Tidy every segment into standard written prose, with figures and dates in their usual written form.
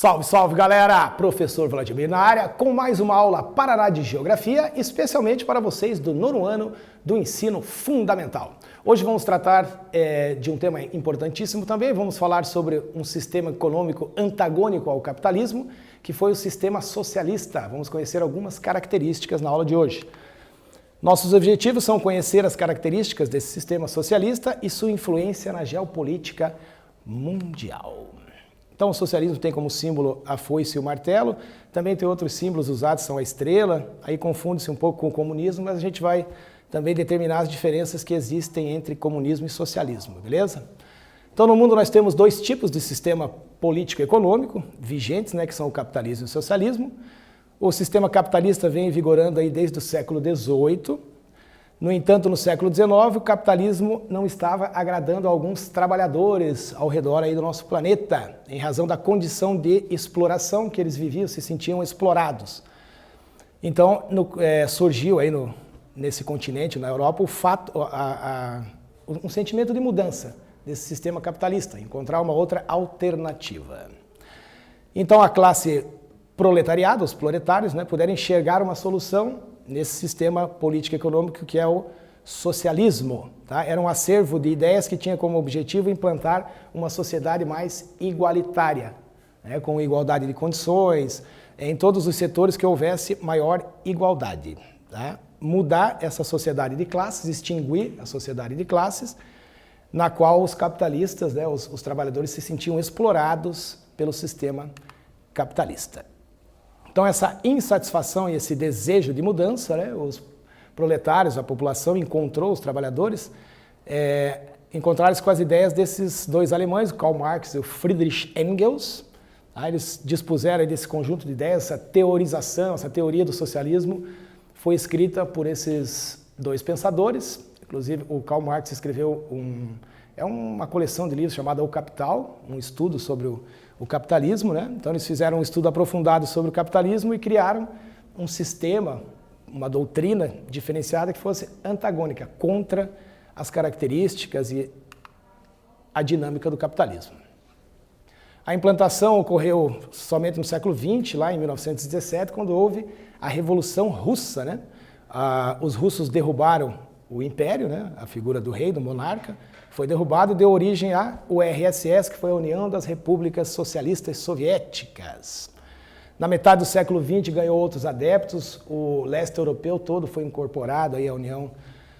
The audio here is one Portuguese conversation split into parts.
Salve, salve galera! Professor Vladimir na área com mais uma aula Paraná de Geografia, especialmente para vocês do nono ano do ensino fundamental. Hoje vamos tratar de um tema importantíssimo também, vamos falar sobre um sistema econômico antagônico ao capitalismo, que foi o sistema socialista. Vamos conhecer algumas características na aula de hoje. Nossos objetivos são conhecer as características desse sistema socialista e sua influência na geopolítica mundial. Então, o socialismo tem como símbolo a foice e o martelo, também tem outros símbolos usados, são a estrela, aí confunde-se um pouco com o comunismo, mas a gente vai também determinar as diferenças que existem entre comunismo e socialismo, beleza? Então, no mundo nós temos dois tipos de sistema político-econômico vigentes, que são o capitalismo e o socialismo. O sistema capitalista vem vigorando aí desde o século XVIII. No entanto, no século XIX, o capitalismo não estava agradando a alguns trabalhadores ao redor aí do nosso planeta, em razão da condição de exploração que eles viviam, se sentiam explorados. Então, surgiu aí nesse continente, na Europa, um sentimento de mudança desse sistema capitalista, encontrar uma outra alternativa. Então, a classe proletariado, os proletários, puderam enxergar uma solução nesse sistema político-econômico que é o socialismo. Era um acervo de ideias que tinha como objetivo implantar uma sociedade mais igualitária, com igualdade de condições, em todos os setores que houvesse maior igualdade. Mudar essa sociedade de classes, extinguir a sociedade de classes, na qual os capitalistas, os trabalhadores se sentiam explorados pelo sistema capitalista. Então, essa insatisfação e esse desejo de mudança, os proletários, a população encontrou, os trabalhadores, encontraram-se com as ideias desses dois alemães, o Karl Marx e o Friedrich Engels. Eles dispuseram desse conjunto de ideias, essa teorização, essa teoria do socialismo foi escrita por esses dois pensadores. Inclusive, o Karl Marx escreveu uma coleção de livros chamada O Capital, um estudo sobre o capitalismo, Então eles fizeram um estudo aprofundado sobre o capitalismo e criaram um sistema, uma doutrina diferenciada que fosse antagônica, contra as características e a dinâmica do capitalismo. A implantação ocorreu somente no século XX, lá em 1917, quando houve a Revolução Russa, Os russos derrubaram o império, a figura do rei, do monarca, foi derrubado e deu origem à URSS, que foi a União das Repúblicas Socialistas Soviéticas. Na metade do século XX ganhou outros adeptos, o leste europeu todo foi incorporado aí à União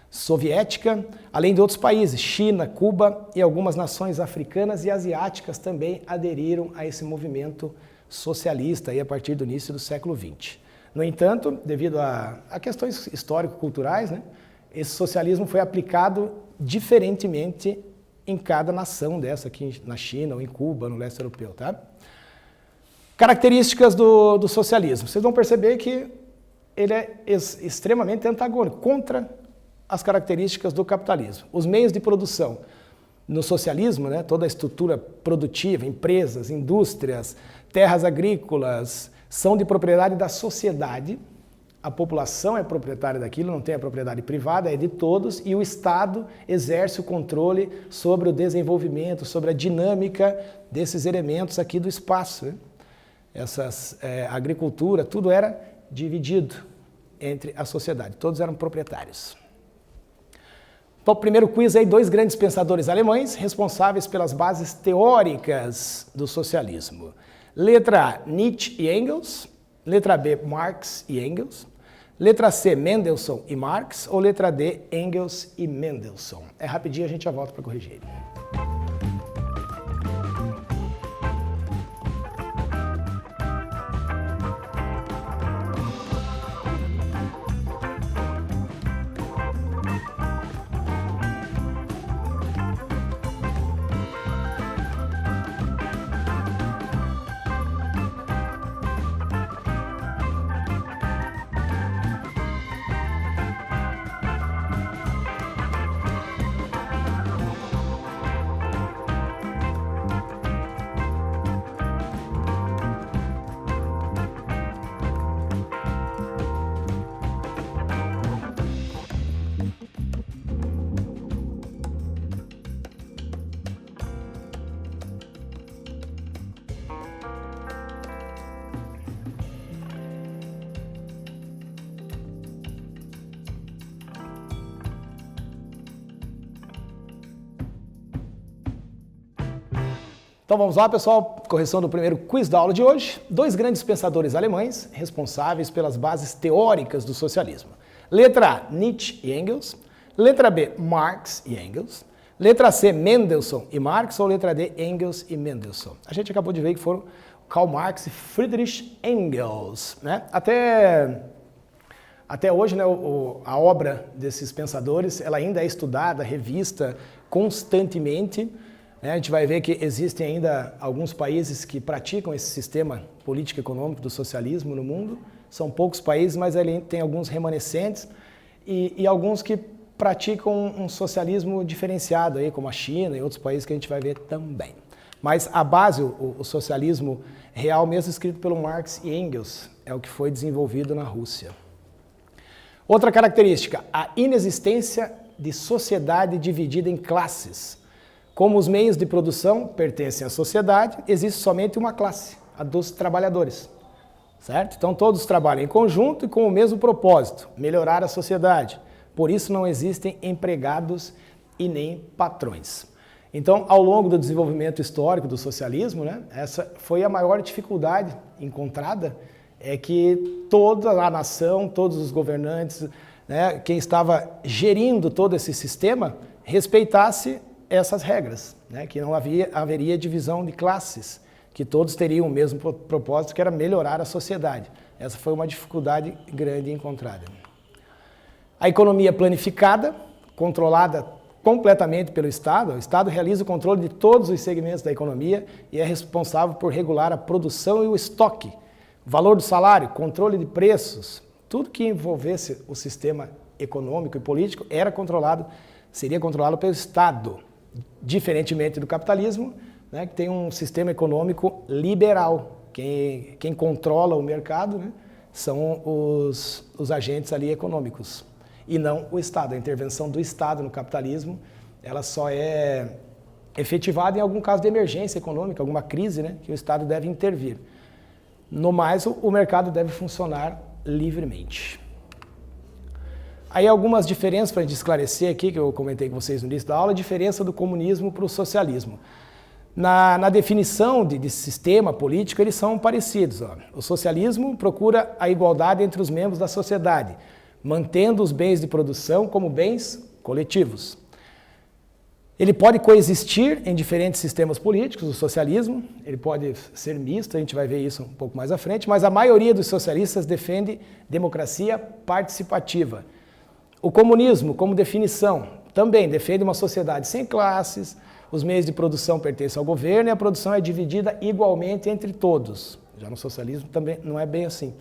Soviética, além de outros países, China, Cuba e algumas nações africanas e asiáticas também aderiram a esse movimento socialista aí a partir do início do século XX. No entanto, devido a questões histórico-culturais, esse socialismo foi aplicado diferentemente em cada nação dessa, aqui na China ou em Cuba, no leste europeu. Características do socialismo. Vocês vão perceber que ele é extremamente antagônico, contra as características do capitalismo. Os meios de produção. No socialismo, toda a estrutura produtiva, empresas, indústrias, terras agrícolas, são de propriedade da sociedade. A população é proprietária daquilo, não tem a propriedade privada, é de todos, e o Estado exerce o controle sobre o desenvolvimento, sobre a dinâmica desses elementos aqui do espaço. A agricultura, tudo era dividido entre a sociedade, todos eram proprietários. Então, o primeiro quiz aí, dois grandes pensadores alemães responsáveis pelas bases teóricas do socialismo. Letra A, Nietzsche e Engels. Letra B, Marx e Engels. Letra C, Mendelssohn e Marx. Ou letra D, Engels e Mendelssohn. É rapidinho, a gente já volta para corrigir. Então vamos lá, pessoal, correção do primeiro quiz da aula de hoje. Dois grandes pensadores alemães responsáveis pelas bases teóricas do socialismo. Letra A, Nietzsche e Engels. Letra B, Marx e Engels. Letra C, Mendelssohn e Marx, ou letra D, Engels e Mendelssohn. A gente acabou de ver que foram Karl Marx e Friedrich Engels, né? Até hoje, né, a obra desses pensadores, ela ainda é estudada, revista constantemente. A gente vai ver que existem ainda alguns países que praticam esse sistema político-econômico do socialismo no mundo. São poucos países, mas ele tem alguns remanescentes e alguns que praticam um socialismo diferenciado, aí, como a China e outros países que a gente vai ver também. Mas a base, o socialismo real, mesmo escrito pelo Marx e Engels, é o que foi desenvolvido na Rússia. Outra característica, a inexistência de sociedade dividida em classes. Como os meios de produção pertencem à sociedade, existe somente uma classe, a dos trabalhadores. Certo? Então todos trabalham em conjunto e com o mesmo propósito, melhorar a sociedade. Por isso não existem empregados e nem patrões. Então, ao longo do desenvolvimento histórico do socialismo, né, essa foi a maior dificuldade encontrada, é que toda a nação, todos os governantes, né, quem estava gerindo todo esse sistema, respeitasse essas regras, né, que não haveria divisão de classes, que todos teriam o mesmo propósito, que era melhorar a sociedade. Essa foi uma dificuldade grande encontrada. A economia planificada, controlada completamente pelo Estado. O Estado realiza o controle de todos os segmentos da economia e é responsável por regular a produção e o estoque, valor do salário, controle de preços, tudo que envolvesse o sistema econômico e político seria controlado pelo Estado, diferentemente do capitalismo, né, que tem um sistema econômico liberal. Quem controla o mercado, né, são os agentes ali econômicos e não o Estado. A intervenção do Estado no capitalismo, ela só é efetivada em algum caso de emergência econômica, alguma crise, né, que o Estado deve intervir. No mais, o mercado deve funcionar livremente. Aí algumas diferenças para a gente esclarecer aqui, que eu comentei com vocês no início da aula, a diferença do comunismo para o socialismo. Na definição de sistema político, eles são parecidos. Ó. O socialismo procura a igualdade entre os membros da sociedade, mantendo os bens de produção como bens coletivos. Ele pode coexistir em diferentes sistemas políticos, o socialismo, ele pode ser misto, a gente vai ver isso um pouco mais à frente, mas a maioria dos socialistas defende democracia participativa. O comunismo, como definição, também defende uma sociedade sem classes, os meios de produção pertencem ao governo e a produção é dividida igualmente entre todos. Já no socialismo também não é bem assim.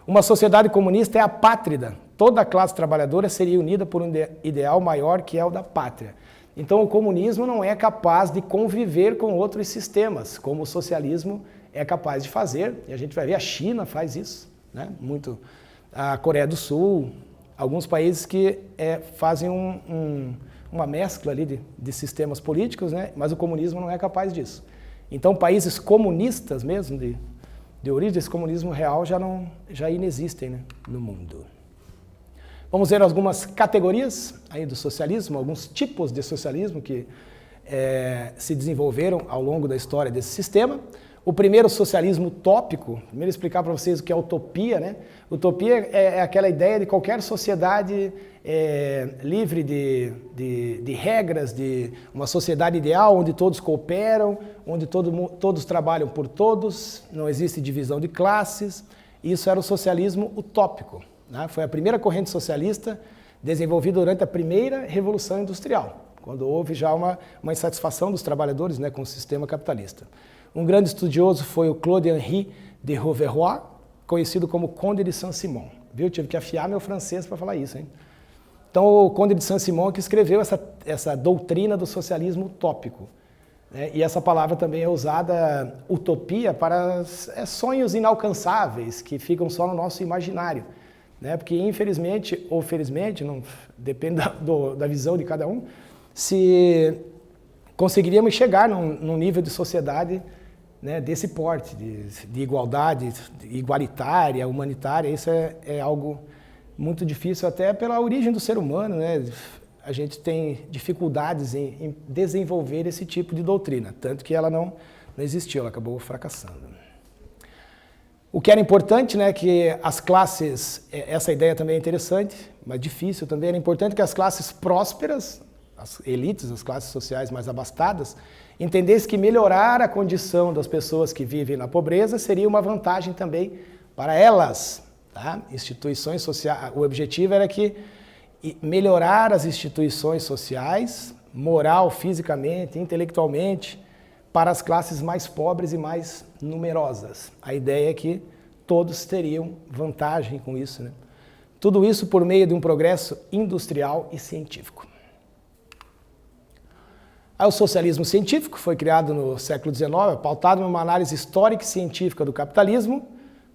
Uma sociedade comunista é apátrida. Toda a classe trabalhadora seria unida por um ideal maior que é o da pátria. Então o comunismo não é capaz de conviver com outros sistemas, como o socialismo é capaz de fazer. E a gente vai ver, a China faz isso, né? Muito. A Coreia do Sul, alguns países que fazem uma mescla ali de sistemas políticos, né? Mas o comunismo não é capaz disso. Então países comunistas mesmo, de origem desse comunismo real, já inexistem, né, no mundo. Vamos ver algumas categorias aí do socialismo, alguns tipos de socialismo que se desenvolveram ao longo da história desse sistema. O primeiro, socialismo utópico. Primeiro explicar para vocês o que é utopia, né? Utopia é aquela ideia de qualquer sociedade livre de regras, de uma sociedade ideal onde todos cooperam, onde todos trabalham por todos, não existe divisão de classes. Isso era o socialismo utópico, né? Foi a primeira corrente socialista desenvolvida durante a primeira Revolução Industrial, quando houve já uma insatisfação dos trabalhadores, né, com o sistema capitalista. Um grande estudioso foi o Claude-Henri de Rouvroy, conhecido como Conde de Saint-Simon. Viu? Tive que afiar meu francês para falar isso, hein? Então, o Conde de Saint-Simon que escreveu essa doutrina do socialismo utópico. Né? E essa palavra também é usada, utopia, para sonhos inalcançáveis, que ficam só no nosso imaginário. Né? Porque, infelizmente ou felizmente, não, depende da visão de cada um, se conseguiríamos chegar num nível de sociedade, né, desse porte, de igualdade, igualitária, humanitária. Isso é algo muito difícil, até pela origem do ser humano, né? A gente tem dificuldades em desenvolver esse tipo de doutrina, tanto que ela não existiu, ela acabou fracassando. O que era importante, né, que as classes, essa ideia também é interessante, mas difícil também, era importante que as classes prósperas, as elites, as classes sociais mais abastadas, entendessem que melhorar a condição das pessoas que vivem na pobreza seria uma vantagem também para elas. Tá? Instituições sociais, o objetivo era que melhorar as instituições sociais, moral, fisicamente, intelectualmente, para as classes mais pobres e mais numerosas. A ideia é que todos teriam vantagem com isso, né? Tudo isso por meio de um progresso industrial e científico. Aí o socialismo científico foi criado no século XIX, pautado numa análise histórica e científica do capitalismo.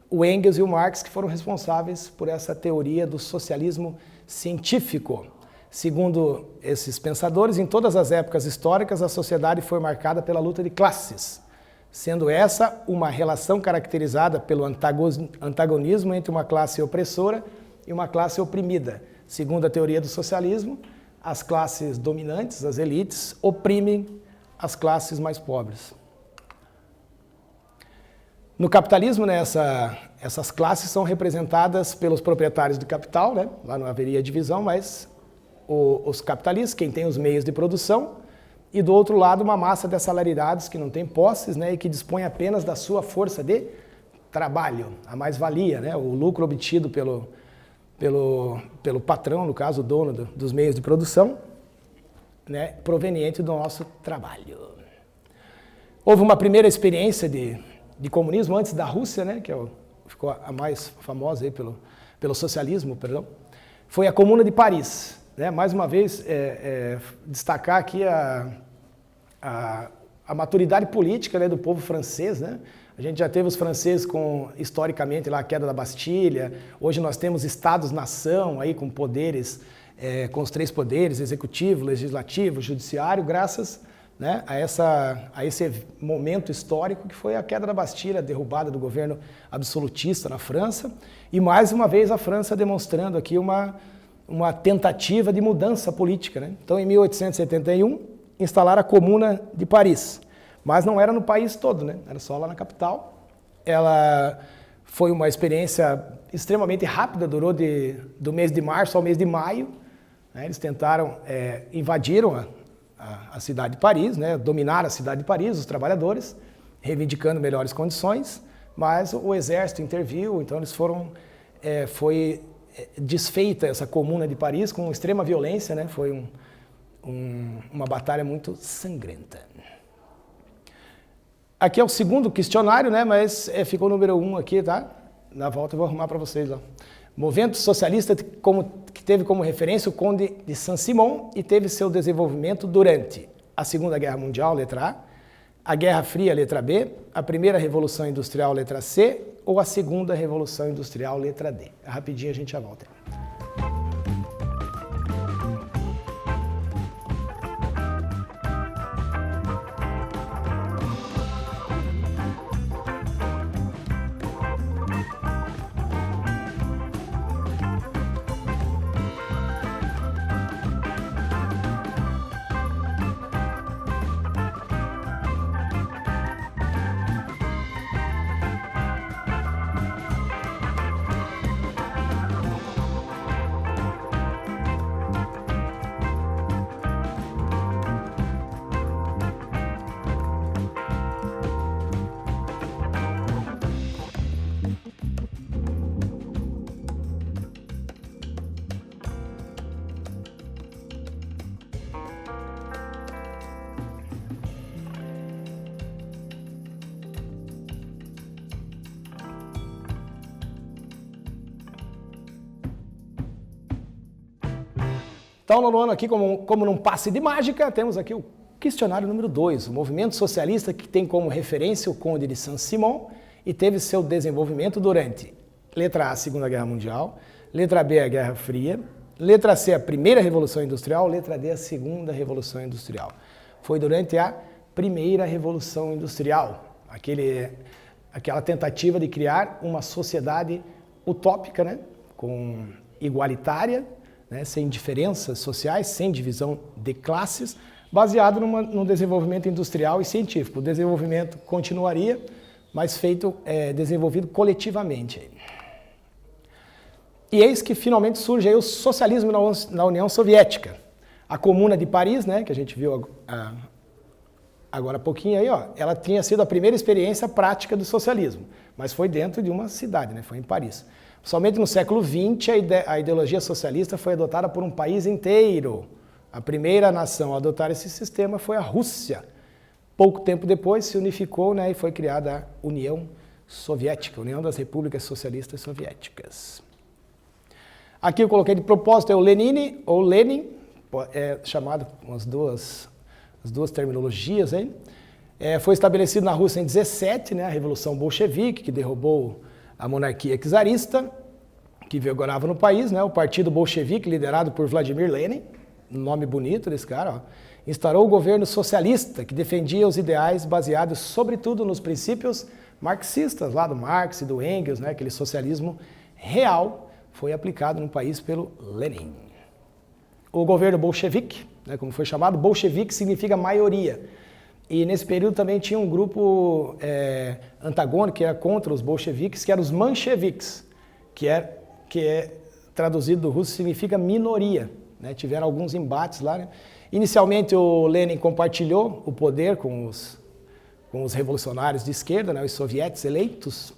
O Engels e o Marx que foram responsáveis por essa teoria do socialismo científico. Segundo esses pensadores, em todas as épocas históricas, a sociedade foi marcada pela luta de classes, sendo essa uma relação caracterizada pelo antagonismo entre uma classe opressora e uma classe oprimida. Segundo a teoria do socialismo, as classes dominantes, as elites, oprimem as classes mais pobres. No capitalismo, né, essas classes são representadas pelos proprietários do capital, né? Lá não haveria divisão, mas os capitalistas, quem tem os meios de produção, e do outro lado uma massa de assalariados que não tem posses, né, e que dispõe apenas da sua força de trabalho, a mais-valia, né, o lucro obtido pelo patrão, no caso o dono dos meios de produção, né, proveniente do nosso trabalho. Houve uma primeira experiência de comunismo antes da Rússia, né, que ficou a mais famosa aí pelo socialismo, perdão, foi a Comuna de Paris. Né? Mais uma vez, destacar aqui a maturidade política, né, do povo francês. Né? A gente já teve os franceses historicamente, lá, a queda da Bastilha. Hoje nós temos estados-nação aí com poderes, com os 3 poderes, executivo, legislativo, judiciário, graças, né, a esse momento histórico que foi a queda da Bastilha, a derrubada do governo absolutista na França. E mais uma vez a França demonstrando aqui uma tentativa de mudança política. Né? Então, em 1871, instalaram a Comuna de Paris, mas não era no país todo, né? Era só lá na capital. Ela foi uma experiência extremamente rápida, durou do mês de março ao mês de maio. Né? Eles tentaram, invadiram a cidade de Paris, né? Dominaram a cidade de Paris, os trabalhadores, reivindicando melhores condições, mas o exército interviu, então eles foi desfeita essa Comuna de Paris com extrema violência, né? Foi uma batalha muito sangrenta. Aqui é o segundo questionário, né? Mas ficou o número 1 aqui, tá? Na volta eu vou arrumar para vocês lá. Movimento socialista que teve como referência o Conde de Saint-Simon e teve seu desenvolvimento durante a Segunda Guerra Mundial, letra A Guerra Fria, letra B, a Primeira Revolução Industrial, letra C, ou a Segunda Revolução Industrial, letra D. Rapidinho a gente já volta. Então, no ano aqui, como num passe de mágica, temos aqui o questionário número 2, o movimento socialista que tem como referência o Conde de Saint-Simon e teve seu desenvolvimento durante, letra A, a Segunda Guerra Mundial, letra B, a Guerra Fria, letra C, a Primeira Revolução Industrial, letra D, a Segunda Revolução Industrial. Foi durante a Primeira Revolução Industrial, aquela tentativa de criar uma sociedade utópica, né, igualitária, né, sem diferenças sociais, sem divisão de classes, baseado no desenvolvimento industrial e científico. O desenvolvimento continuaria, mas desenvolvido coletivamente. E eis que finalmente surge aí o socialismo na União Soviética. A Comuna de Paris, né, que a gente viu agora há pouquinho aí, ó, ela tinha sido a primeira experiência prática do socialismo, mas foi dentro de uma cidade, né, foi em Paris. Somente no século XX a ideologia socialista foi adotada por um país inteiro. A primeira nação a adotar esse sistema foi a Rússia. Pouco tempo depois se unificou, né, e foi criada a União Soviética, União das Repúblicas Socialistas Soviéticas. Aqui eu coloquei de propósito, é o Lenin, ou Lenin, é chamado com as duas terminologias aí. Foi estabelecido na Rússia em 17, né, a Revolução Bolchevique, que derrubou a monarquia czarista, que vigorava no país, né, o Partido Bolchevique, liderado por Vladimir Lenin, um nome bonito desse cara, ó, instaurou o governo socialista, que defendia os ideais baseados, sobretudo, nos princípios marxistas, lá do Marx e do Engels, né, aquele socialismo real, foi aplicado no país pelo Lenin. O governo bolchevique, né, como foi chamado, bolchevique significa maioria. E nesse período também tinha um grupo antagônico, que era contra os bolcheviques, que eram os mancheviques, que é traduzido do russo, significa minoria. Né? Tiveram alguns embates lá. Né? Inicialmente o Lenin compartilhou o poder com os revolucionários de esquerda, né, os sovietes eleitos,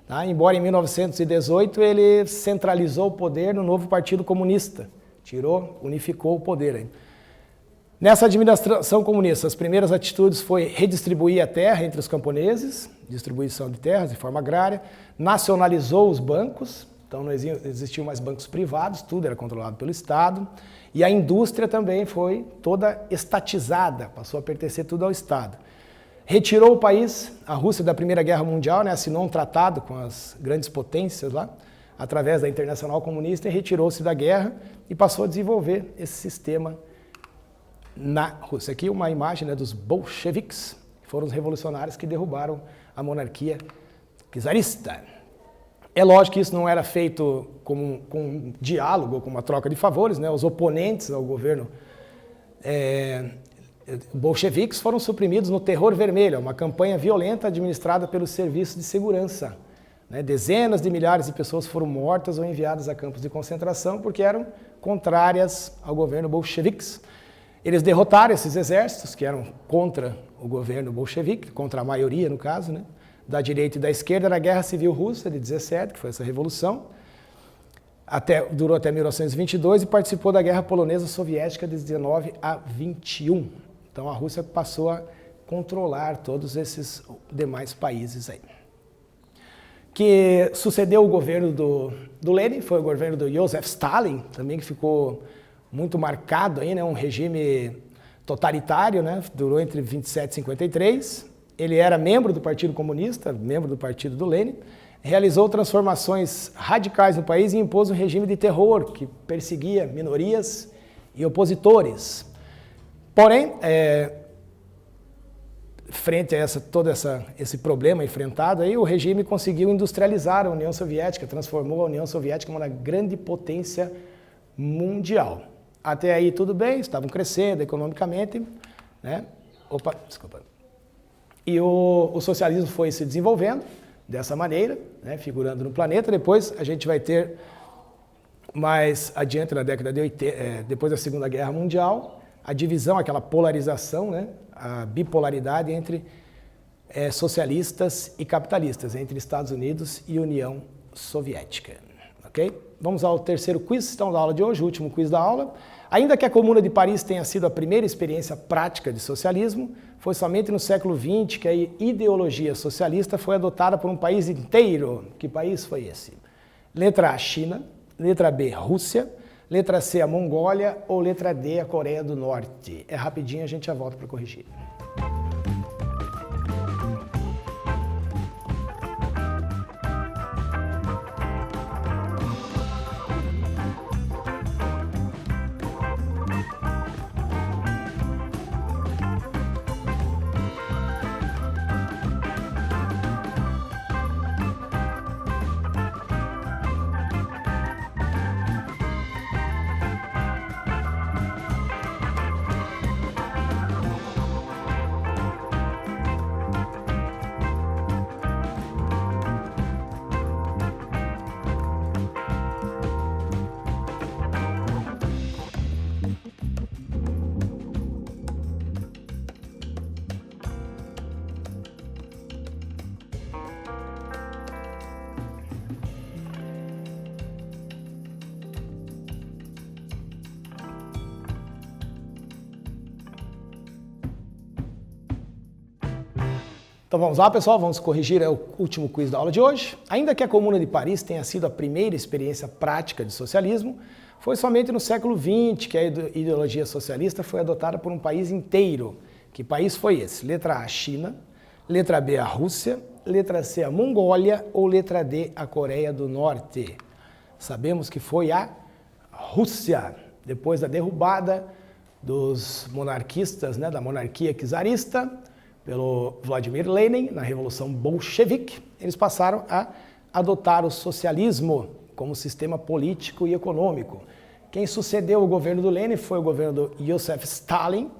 tá? Embora em 1918 ele centralizou o poder no novo Partido Comunista, unificou o poder. Aí. Nessa administração comunista, as primeiras atitudes foi redistribuir a terra entre os camponeses, distribuição de terras de forma agrária, nacionalizou os bancos, então não existiam mais bancos privados, tudo era controlado pelo Estado, e a indústria também foi toda estatizada, passou a pertencer tudo ao Estado. Retirou o país, a Rússia, da Primeira Guerra Mundial, né, assinou um tratado com as grandes potências lá, através da Internacional Comunista, e retirou-se da guerra e passou a desenvolver esse sistema na Rússia. Aqui uma imagem, né, dos bolcheviques, que foram os revolucionários que derrubaram a monarquia czarista. É lógico que isso não era feito com um diálogo, com uma troca de favores, né? Os oponentes ao governo bolcheviques foram suprimidos no Terror Vermelho, uma campanha violenta administrada pelos serviços de segurança. Né? Dezenas de milhares de pessoas foram mortas ou enviadas a campos de concentração porque eram contrárias ao governo bolcheviques. Eles derrotaram esses exércitos que eram contra o governo bolchevique, contra a maioria no caso, né? Da direita e da esquerda, na Guerra Civil Russa de 17, que foi essa revolução, durou até 1922 e participou da Guerra Polonesa Soviética de 19 a 21. Então a Rússia passou a controlar todos esses demais países aí. Que sucedeu o governo do Lenin, foi o governo do Joseph Stalin, também que ficou muito marcado aí, né, um regime totalitário, né, durou entre 27 e 53. Ele era membro do Partido Comunista, membro do partido do Lenin, realizou transformações radicais no país e impôs um regime de terror que perseguia minorias e opositores. Porém, frente a todo esse problema enfrentado, aí, o regime conseguiu industrializar a União Soviética, transformou a União Soviética em uma grande potência mundial. Até aí tudo bem, estavam crescendo economicamente, né? E o socialismo foi se desenvolvendo dessa maneira, né, figurando no planeta. Depois a gente vai ter, mais adiante na década de 80, depois da Segunda Guerra Mundial, a divisão, aquela polarização, né, a bipolaridade entre socialistas e capitalistas, entre Estados Unidos e União Soviética. Okay? Vamos ao terceiro quiz, então, da aula de hoje, o último quiz da aula. Ainda que a Comuna de Paris tenha sido a primeira experiência prática de socialismo, foi somente no século XX que a ideologia socialista foi adotada por um país inteiro. Que país foi esse? Letra A, China. Letra B, Rússia. Letra C, a Mongólia. Ou letra D, a Coreia do Norte. É rapidinho, a gente já volta para corrigir. Então vamos lá, pessoal, vamos corrigir o último quiz da aula de hoje. Ainda que a Comuna de Paris tenha sido a primeira experiência prática de socialismo, foi somente no século XX que a ideologia socialista foi adotada por um país inteiro. Que país foi esse? Letra A, China. Letra B, a Rússia. Letra C, a Mongólia. Ou letra D, a Coreia do Norte? Sabemos que foi a Rússia. Depois da derrubada dos monarquistas, da monarquia czarista, pelo Vladimir Lenin, na Revolução Bolchevique, eles passaram a adotar o socialismo como sistema político e econômico. Quem sucedeu o governo do Lenin foi o governo do Joseph Stalin,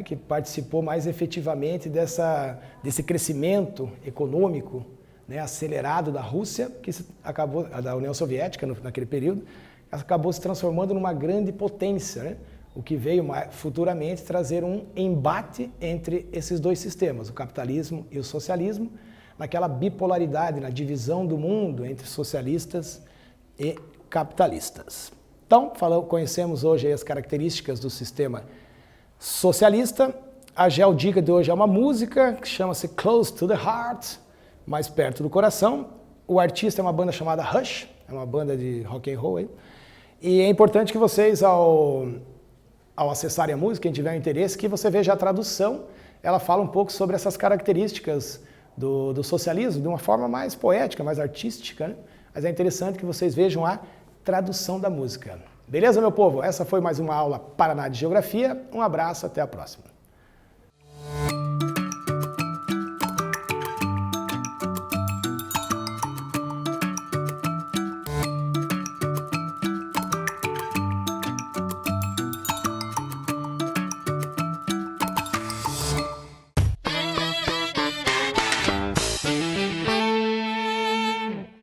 que participou mais efetivamente desse crescimento econômico acelerado da Rússia, que acabou, da União Soviética naquele período, acabou se transformando numa grande potência, o que veio futuramente trazer um embate entre esses dois sistemas, o capitalismo e o socialismo, naquela bipolaridade, na divisão do mundo entre socialistas e capitalistas. Então, conhecemos hoje as características do sistema socialista. A geodica de hoje é uma música que chama-se Close to the Heart, mais perto do coração. O artista é uma banda chamada Rush, é uma banda de rock and roll. E é importante que vocês, ao acessarem a música, quem tiver interesse, que você veja a tradução. Ela fala um pouco sobre essas características do socialismo, de uma forma mais poética, mais artística, Mas é interessante que vocês vejam a tradução da música. Beleza, meu povo? Essa foi mais uma aula Paraná de Geografia. Um abraço, até a próxima.